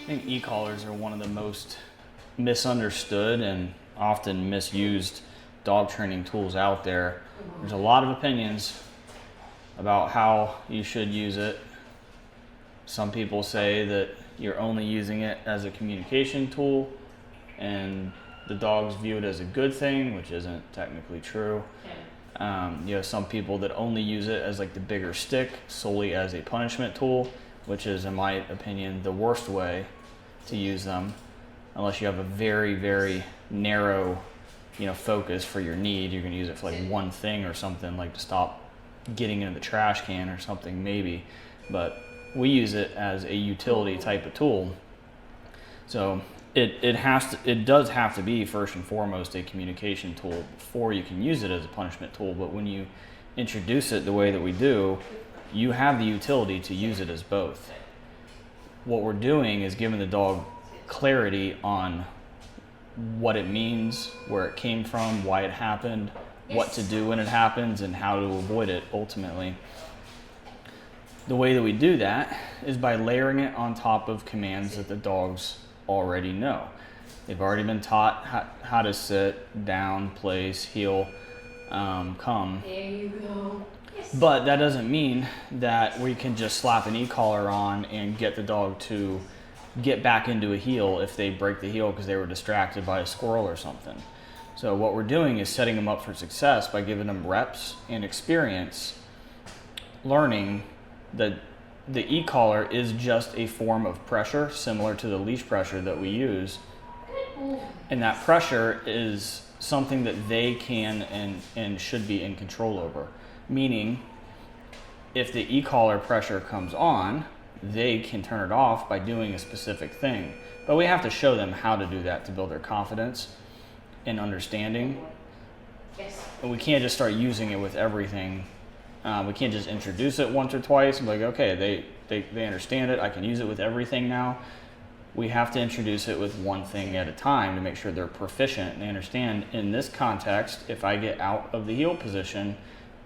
think e-collars are one of the most misunderstood and often misused dog training tools out there. There's a lot of opinions about how you should use it. Some people say that you're only using it as a communication tool and the dogs view it as a good thing, which isn't technically true. You have some people that only use it as like the bigger stick, solely as a punishment tool, which is, in my opinion, the worst way to use them, unless you have a very, very narrow, focus for your need. You're going to use it for like one thing or something, like to stop getting into the trash can or something, maybe. But we use it as a utility type of tool. So it does have to be first and foremost a communication tool before you can use it as a punishment tool. But when you introduce it the way that we do, you have the utility to use it as both. What we're doing is giving the dog clarity on what it means, where it came from, why it happened, what to do when it happens, and how to avoid it ultimately. The way that we do that is by layering it on top of commands that the dogs already know. They've already been taught how to sit, down, place, heel, come. There you go. Yes. But that doesn't mean that we can just slap an e-collar on and get the dog to get back into a heel if they break the heel because they were distracted by a squirrel or something. So what we're doing is setting them up for success by giving them reps and experience, learning that the e-collar is just a form of pressure similar to the leash pressure that we use. And that pressure is something that they can and should be in control over. Meaning, if the e-collar pressure comes on, they can turn it off by doing a specific thing. But we have to show them how to do that to build their confidence and understanding. Yes. And we can't just start using it with everything. We can't just introduce it once or twice and be like, okay, they understand it, I can use it with everything now. We have to introduce it with one thing at a time to make sure they're proficient and they understand, in this context, if I get out of the heel position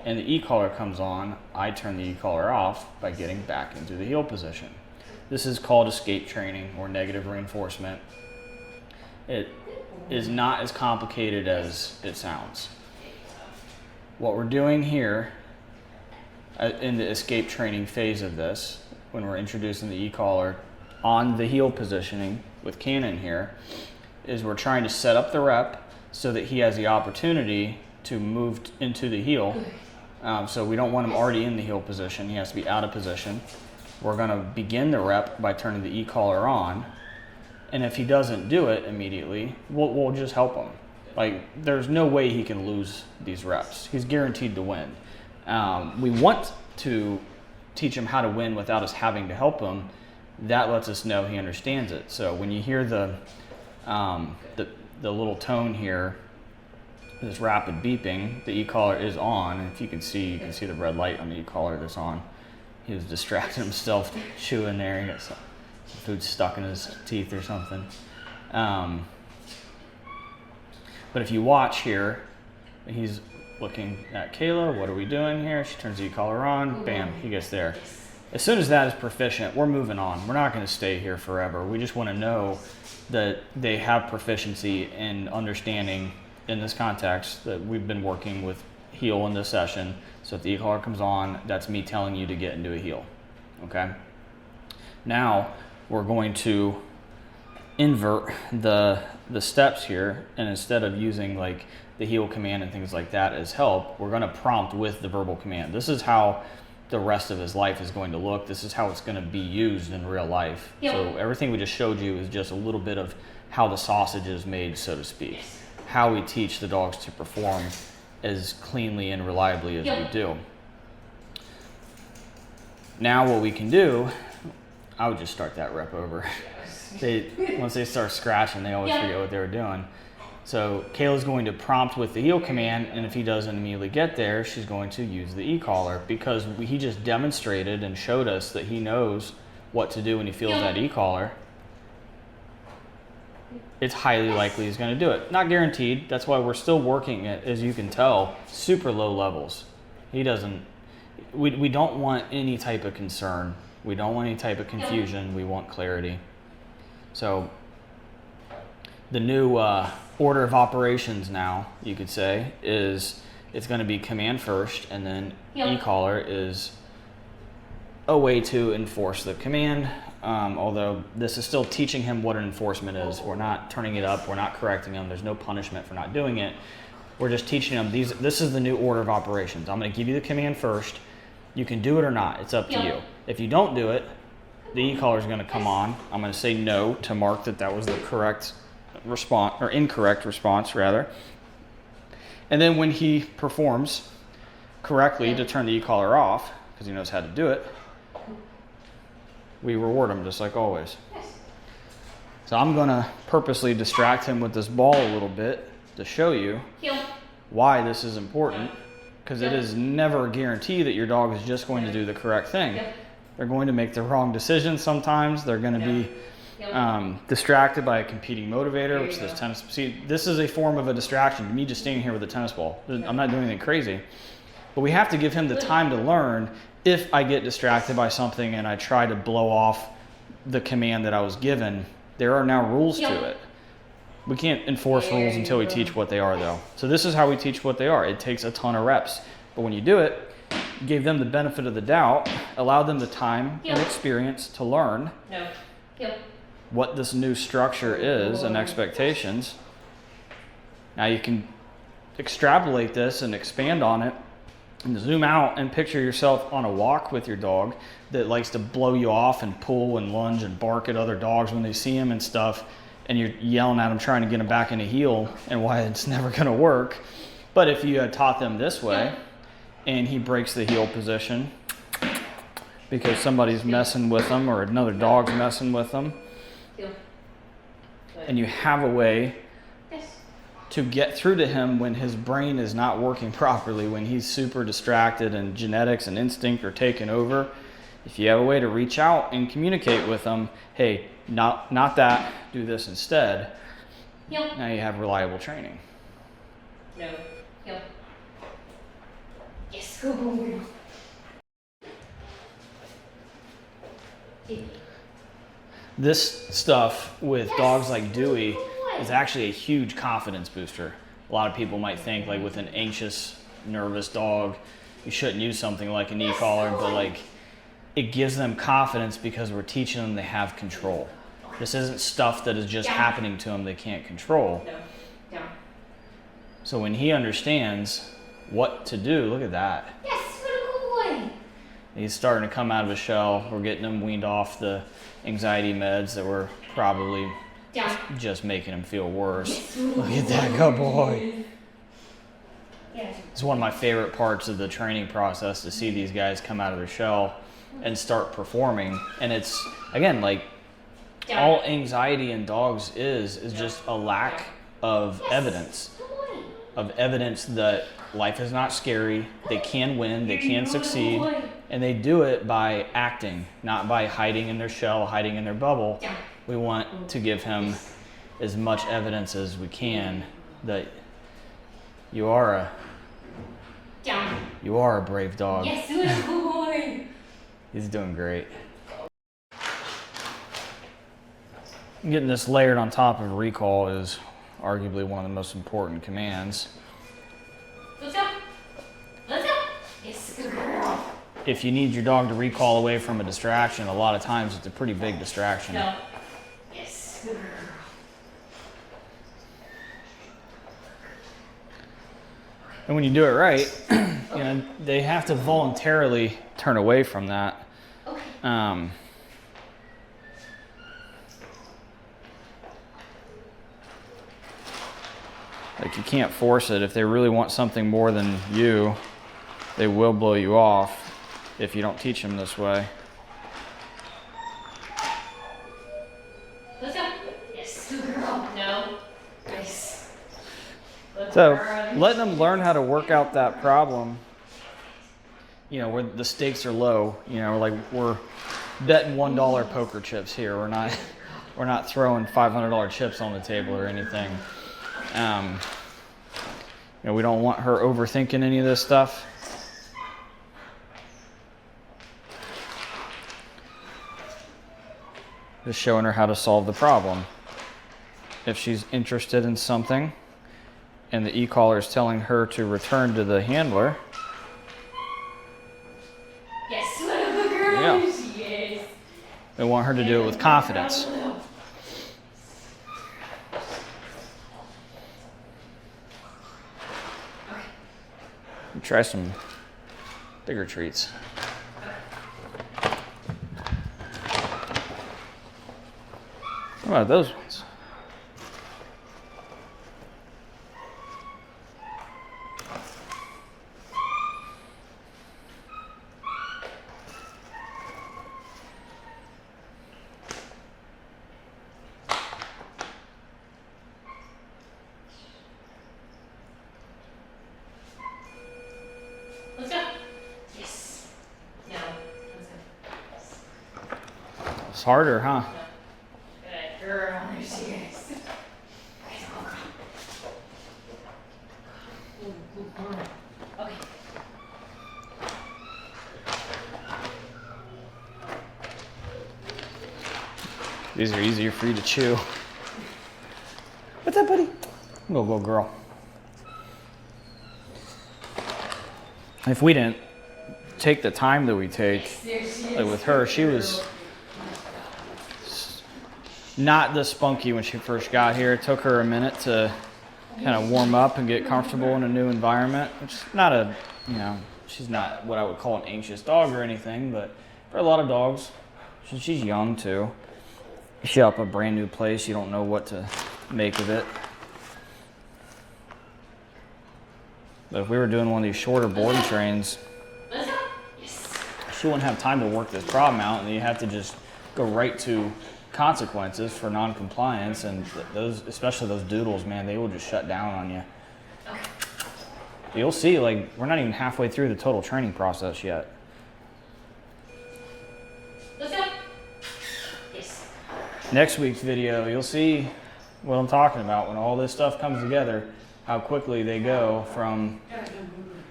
and the e-collar comes on, I turn the e-collar off by getting back into the heel position. This is called escape training or negative reinforcement. It is not as complicated as it sounds. What we're doing here in the escape training phase of this, when we're introducing the e-collar on the heel positioning with Cannon here, is we're trying to set up the rep so that he has the opportunity to move into the heel. So we don't want him already in the heel position. He has to be out of position. We're going to begin the rep by turning the e-collar on. And if he doesn't do it immediately, we'll just help him. Like, there's no way he can lose these reps. He's guaranteed to win. We want to teach him how to win without us having to help him. That lets us know he understands it. So when you hear the little tone here, this rapid beeping, the e-collar is on. And if you can see the red light on the e-collar that's on. He was distracting himself chewing there. He got some food stuck in his teeth or something. But if you watch here, he's looking at Kayla. What are we doing here? She turns the e-collar on. Bam, he gets there. As soon as that is proficient, we're moving on. We're not going to stay here forever. We just want to know that they have proficiency in understanding, in this context, that we've been working with heel in this session. So if the e-collar comes on, that's me telling you to get into a heel. Okay? Now we're going to invert the steps here, and instead of using like the heel command and things like that as help, we're going to prompt with the verbal command. This is how the rest of his life is going to look. This is how it's going to be used in real life. Yep. So everything we just showed you is just a little bit of how the sausage is made, so to speak. How we teach the dogs to perform as cleanly and reliably as we do. Now what we can do, I would just start that rep over. Once they start scratching, they always forget what they were doing. So Kayla's going to prompt with the heel command, and if he doesn't immediately get there, she's going to use the e-collar, because he just demonstrated and showed us that he knows what to do when he feels that e-collar. It's highly likely he's going to do it. Not guaranteed. That's why we're still working at, as you can tell, super low levels. We don't want any type of concern. We don't want any type of confusion. We want clarity. So the new order of operations now, you could say, is it's going to be command first, and then e-collar is a way to enforce the command. Although this is still teaching him what an enforcement is. We're not turning it up. We're not correcting him. There's no punishment for not doing it. We're just teaching him this is the new order of operations. I'm going to give you the command first. You can do it or not. It's up to you. If you don't do it, the e-collar is going to come on. I'm going to say no to mark that was the correct response, or incorrect response rather. And then when he performs correctly to turn the e-collar off, because he knows how to do it, we reward him just like always. So I'm going to purposely distract him with this ball a little bit to show you why this is important, because it is never a guarantee that your dog is just going to do the correct thing. They're going to make the wrong decision sometimes. They're going to be distracted by a competing motivator, which this tennis. See, this is a form of a distraction. Me just standing here with a tennis ball. I'm not doing anything crazy. But we have to give him the time to learn. If I get distracted by something and I try to blow off the command that I was given, there are now rules to it. We can't enforce rules until we teach what they are, though. So this is how we teach what they are. It takes a ton of reps. But when you do it, you gave them the benefit of the doubt, allowed them the time and experience to learn what this new structure is and expectations. Now you can extrapolate this and expand on it and zoom out and picture yourself on a walk with your dog that likes to blow you off and pull and lunge and bark at other dogs when they see him and stuff, and you're yelling at him trying to get him back in a heel and why it's never going to work. But if you had taught them this way and he breaks the heel position because somebody's messing with them or another dog's messing with them, and you have a way to get through to him when his brain is not working properly, when he's super distracted and genetics and instinct are taking over, if you have a way to reach out and communicate with them, hey, not that, do this instead, now you have reliable training. Yes, go. This stuff with dogs like Dewey is actually a huge confidence booster. A lot of people might think, like, with an anxious, nervous dog, you shouldn't use something like an e-collar, but like, it gives them confidence because we're teaching them they have control. This isn't stuff that is just happening to them they can't control. So when he understands what to do, look at that. Yes, what a good boy. He's starting to come out of his shell. We're getting him weaned off the anxiety meds that were probably just making him feel worse. Look at that, good boy. It's one of my favorite parts of the training process, to see these guys come out of their shell and start performing. And it's, again, like, all anxiety in dogs is just a lack of evidence. Of evidence that life is not scary, they can win, they can succeed, and they do it by acting, not by hiding in their shell, hiding in their bubble. We want to give him as much evidence as we can that you are a brave dog. Yes, good boy. He's doing great. Getting this layered on top of recall is arguably one of the most important commands. Let's go. Let's go. Yes, good girl. If you need your dog to recall away from a distraction, a lot of times it's a pretty big distraction. No. Yes, good girl. And when you do it right, you know, they have to voluntarily turn away from that. Okay. Like, you can't force it. If they really want something more than you, they will blow you off if you don't teach them this way. Let's go. Yes, good girl. No. Nice. So, letting them learn how to work out that problem, you know, where the stakes are low, you know, like, we're betting $1 poker chips here. We're not throwing $500 chips on the table or anything. You know, we don't want her overthinking any of this stuff. Just showing her how to solve the problem. If she's interested in something and the e-collar is telling her to return to the handler. Yes, what a good girl. Yeah. She is. We want her to do it with confidence. Try some bigger treats. What about those ones? Let's go. Yes. No. Let's go. It's harder, huh? No. Good girl. There she is. Okay. These are easier for you to chew. What's up, buddy? Go, girl. If we didn't take the time that we take, like with her, she was not this spunky when she first got here. It took her a minute to kind of warm up and get comfortable in a new environment. Which is not a, you know, she's not what I would call an anxious dog or anything, but for a lot of dogs, she's young too. You show up a brand new place, you don't know what to make of it. But if we were doing one of these shorter board trains, she wouldn't have time to work this problem out, and you have to just go right to consequences for non-compliance, and those, especially those doodles, man, they will just shut down on you. You'll see, like, we're not even halfway through the total training process yet. Let's go. Yes. Next week's video, you'll see what I'm talking about when all this stuff comes together, how quickly they go from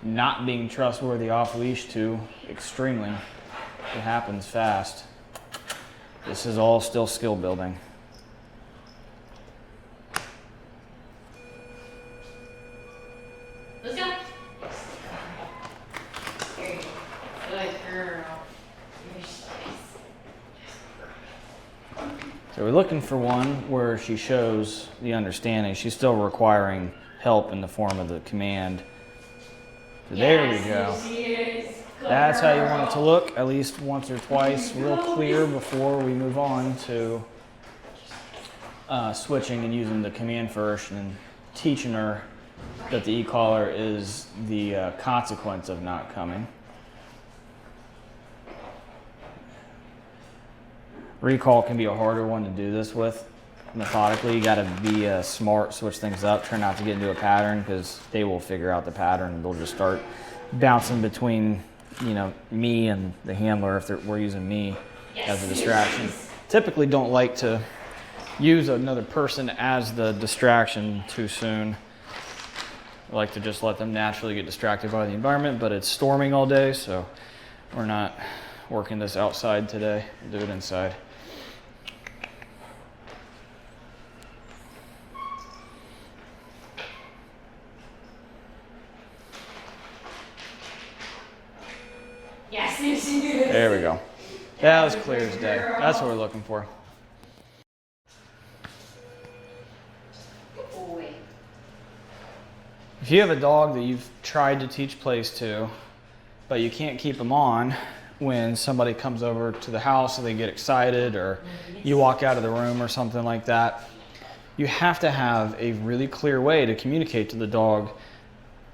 not being trustworthy off leash to extremely. It happens fast. This is all still skill building. Let's go. Good girl. So we're looking for one where she shows the understanding. She's still requiring help in the form of the command. So there we go. That's how you want it to look, at least once or twice, real clear before we move on to switching and using the command first and teaching her that the e-collar is the consequence of not coming. Recall can be a harder one to do this with methodically. You got to be smart, switch things up, try not to get into a pattern, because they will figure out the pattern and they'll just start bouncing between, you know, me and the handler if we're using me as a distraction. Typically don't like to use another person as the distraction too soon. I like to just let them naturally get distracted by the environment, but it's storming all day, so we're not working this outside today. We'll do it inside. Yes, there she is. There we go. That was clear as day. That's what we're looking for. If you have a dog that you've tried to teach place to, but you can't keep them on when somebody comes over to the house and they get excited, or you walk out of the room or something like that, you have to have a really clear way to communicate to the dog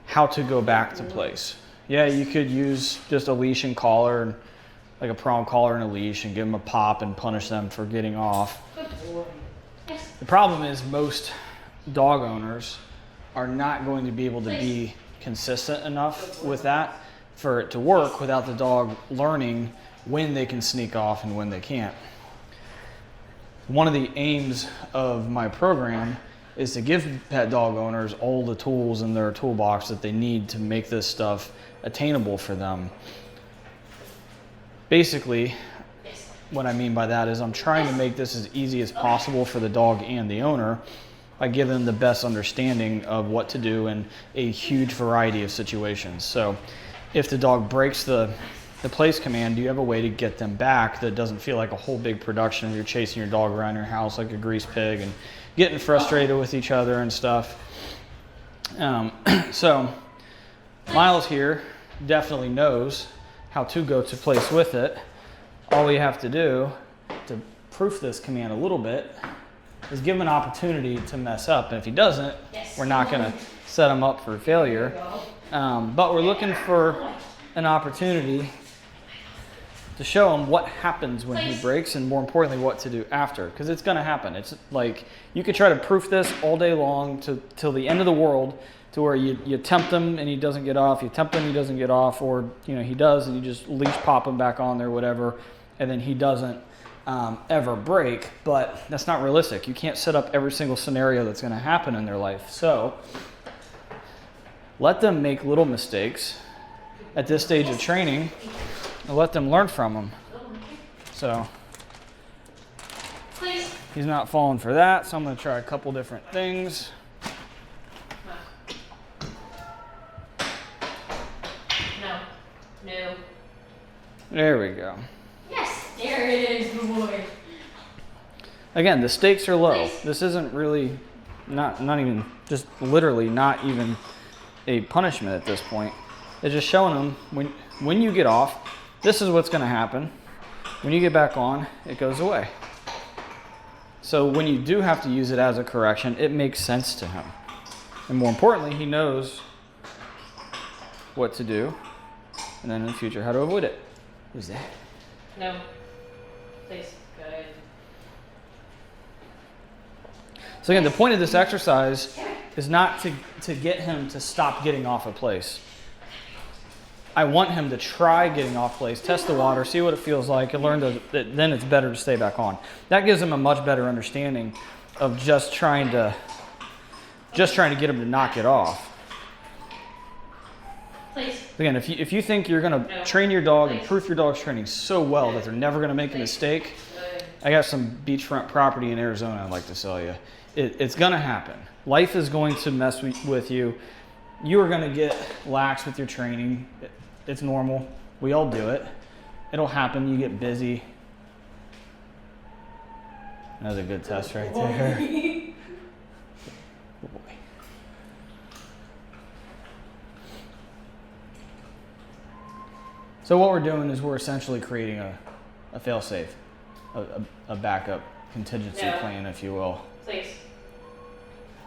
how to go back to place. Yeah, you could use just a leash and collar, like a prong collar and a leash, and give them a pop and punish them for getting off. The problem is most dog owners are not going to be able to be consistent enough with that for it to work without the dog learning when they can sneak off and when they can't. One of the aims of my program is to give pet dog owners all the tools in their toolbox that they need to make this stuff attainable for them. Basically, what I mean by that is I'm trying to make this as easy as possible for the dog and the owner by giving them the best understanding of what to do in a huge variety of situations. So if the dog breaks the place command, do you have a way to get them back that doesn't feel like a whole big production of you're chasing your dog around your house like a grease pig and getting frustrated with each other and stuff. So Miles here definitely knows how to go to place with it. All we have to do to proof this command a little bit is give him an opportunity to mess up. And if he doesn't, we're not going to set him up for failure. But we're looking for an opportunity to show him what happens when he breaks, and more importantly, what to do after, because it's going to happen. It's like you could try to proof this all day long till the end of the world, to where you tempt him and he doesn't get off, you tempt him, he doesn't get off, or he does and you just leash pop him back on there, whatever, and then he doesn't ever break. But that's not realistic. You can't set up every single scenario that's going to happen in their life. So let them make little mistakes at this stage of training and let them learn from them. So he's not falling for that, so I'm going to try a couple different things. No. There we go. Yes, there it is, good boy. Again, the stakes are low. This isn't really, not even, just literally not even a punishment at this point. It's just showing them when you get off, this is what's going to happen. When you get back on, it goes away. So when you do have to use it as a correction, it makes sense to him. And more importantly, he knows what to do, and then in the future how to avoid it. Who's that? No. Please. Good. So again, the point of this exercise is not to get him to stop getting off a place. I want him to try getting off place, test the water, see what it feels like, and learn that then it's better to stay back on. That gives him a much better understanding of just trying to get him to knock it off. Please. Again, if you think you're going to train your dog and proof your dog's training so well that they're never going to make a mistake, I got some beachfront property in Arizona I'd like to sell you. It's going to happen. Life is going to mess with you. You are going to get lax with your training. It's normal. We all do it. It'll happen. You get busy. That was a good test right there. Good boy. So what we're doing is we're essentially creating a fail-safe, a backup contingency plan, if you will. Please.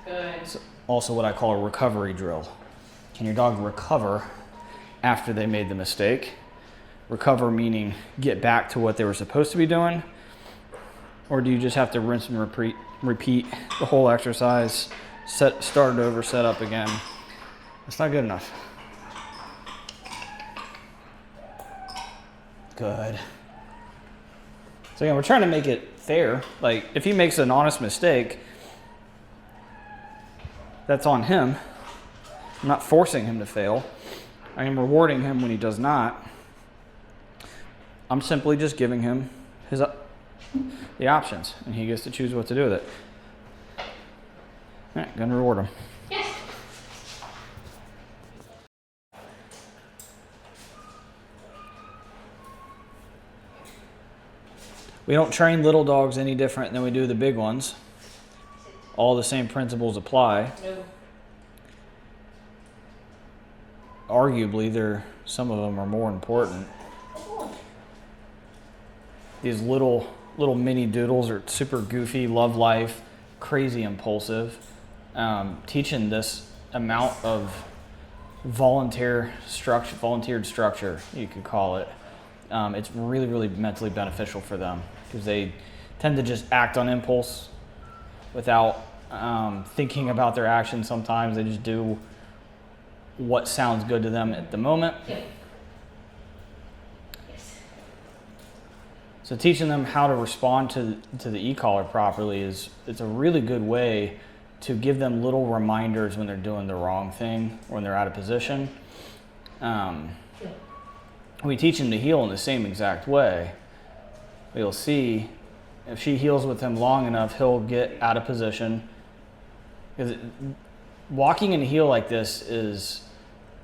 Good. It's also what I call a recovery drill. Can your dog recover after they made the mistake? Recover meaning get back to what they were supposed to be doing? Or do you just have to rinse and repeat the whole exercise, start it over, set up again? That's not good enough. Good. So again, we're trying to make it fair. Like, if he makes an honest mistake, that's on him. I'm not forcing him to fail. I am rewarding him when he does not. I'm simply just giving him the options, and he gets to choose what to do with it. All right, gonna reward him. Yes. We don't train little dogs any different than we do the big ones. All the same principles apply. No. Arguably, some of them are more important. These little mini doodles are super goofy, love life, crazy impulsive. Teaching this amount of volunteered structure, you could call it. It's really, really mentally beneficial for them because they tend to just act on impulse without thinking about their actions. Sometimes they just do what sounds good to them at the moment. Yes. So teaching them how to respond to the e-collar properly it's a really good way to give them little reminders when they're doing the wrong thing or when they're out of position. We teach them to heel in the same exact way. you'll see if she heels with him long enough, he'll get out of position. Because walking in a heel like this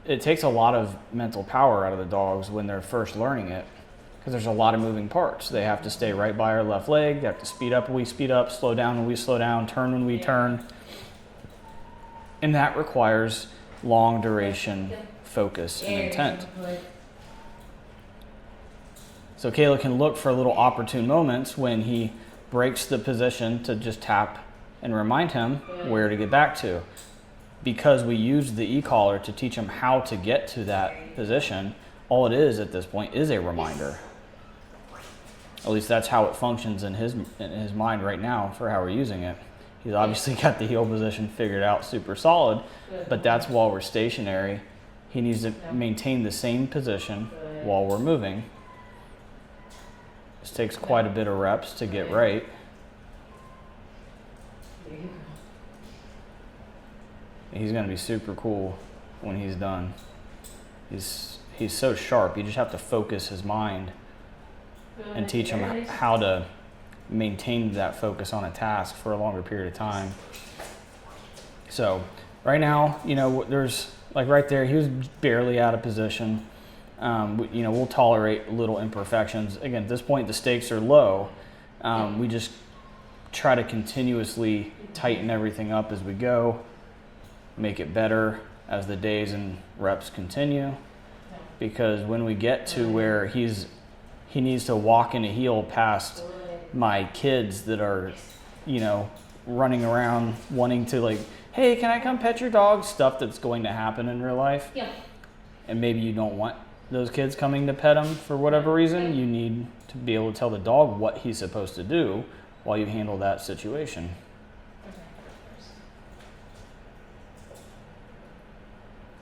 it takes a lot of mental power out of the dogs when they're first learning it, because there's a lot of moving parts. They have to stay right by our left leg. They have to speed up when we speed up, slow down when we slow down, turn when we turn. And that requires long duration focus and intent. So Kayla can look for little opportune moments when he breaks the position to just tap and remind him where to get back to. Because we used the e-collar to teach him how to get to that position, all it is at this point is a reminder. At least that's how it functions in his mind right now for how we're using it. He's obviously got the heel position figured out super solid, but that's while we're stationary. He needs to maintain the same position while we're moving. This takes quite a bit of reps to get right. He's going to be super cool when he's done. He's so sharp. You just have to focus his mind and teach him how to maintain that focus on a task for a longer period of time. So right now, there's like right there, he was barely out of position. We'll tolerate little imperfections. Again, at this point, the stakes are low. We just try to continuously tighten everything up as we go, make it better as the days and reps continue. Because when we get to where he needs to walk in a heel past my kids that are, running around wanting to like, hey, can I come pet your dog? Stuff that's going to happen in real life. Yeah. And maybe you don't want those kids coming to pet him for whatever reason. You need to be able to tell the dog what he's supposed to do while you handle that situation.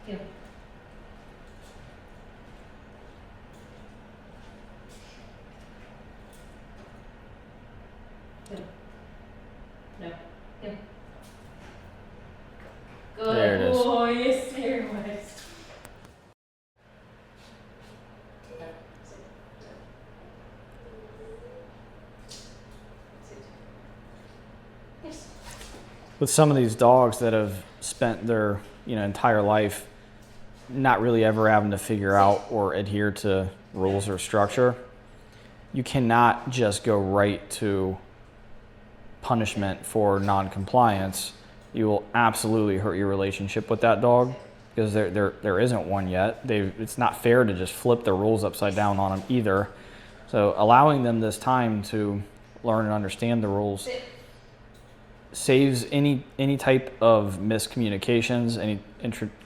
Yeah. No. Yeah. Good. There it is. Oh, yes, there it was. Yes. With some of these dogs that have spent their entire life not really ever having to figure out or adhere to rules or structure, you cannot just go right to punishment for non-compliance. You will absolutely hurt your relationship with that dog, because there isn't one yet. It's not fair to just flip the rules upside down on them either. So allowing them this time to learn and understand the rules saves any type of miscommunications,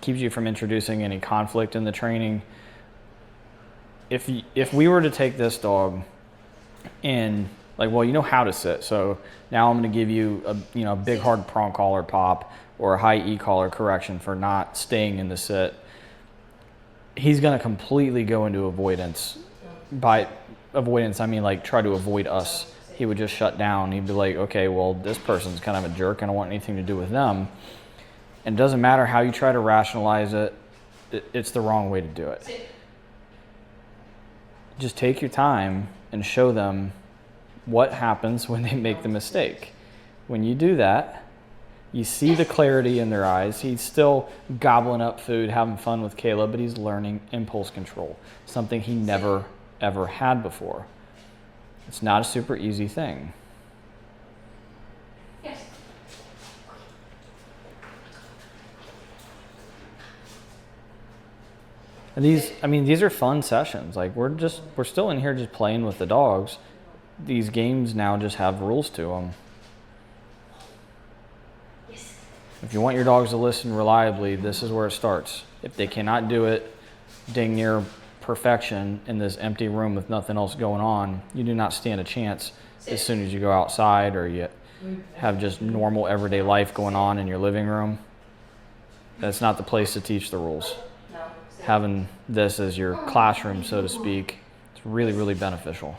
keeps you from introducing any conflict in the training. If we were to take this dog and like, well, you know how to sit, so now I'm going to give you a big hard prong collar pop or a high e-collar correction for not staying in the sit. He's going to completely go into avoidance. By avoidance, I mean like try to avoid us. He would just shut down. He'd be like, okay, well, this person's kind of a jerk. I don't want anything to do with them. And it doesn't matter how you try to rationalize it, it's the wrong way to do it. Just take your time and show them what happens when they make the mistake. When you do that, you see the clarity in their eyes. He's still gobbling up food, having fun with Kayla, but he's learning impulse control, something he never, ever had before. It's not a super easy thing. Yes. And these are fun sessions. Like we're still in here just playing with the dogs. These games now just have rules to them. Yes. If you want your dogs to listen reliably, this is where it starts. If they cannot do it dang near perfection in this empty room with nothing else going on, you do not stand a chance as soon as you go outside or you have just normal everyday life going on in your living room. That's not the place to teach the rules. No. Having this as your classroom, so to speak, it's really, really beneficial.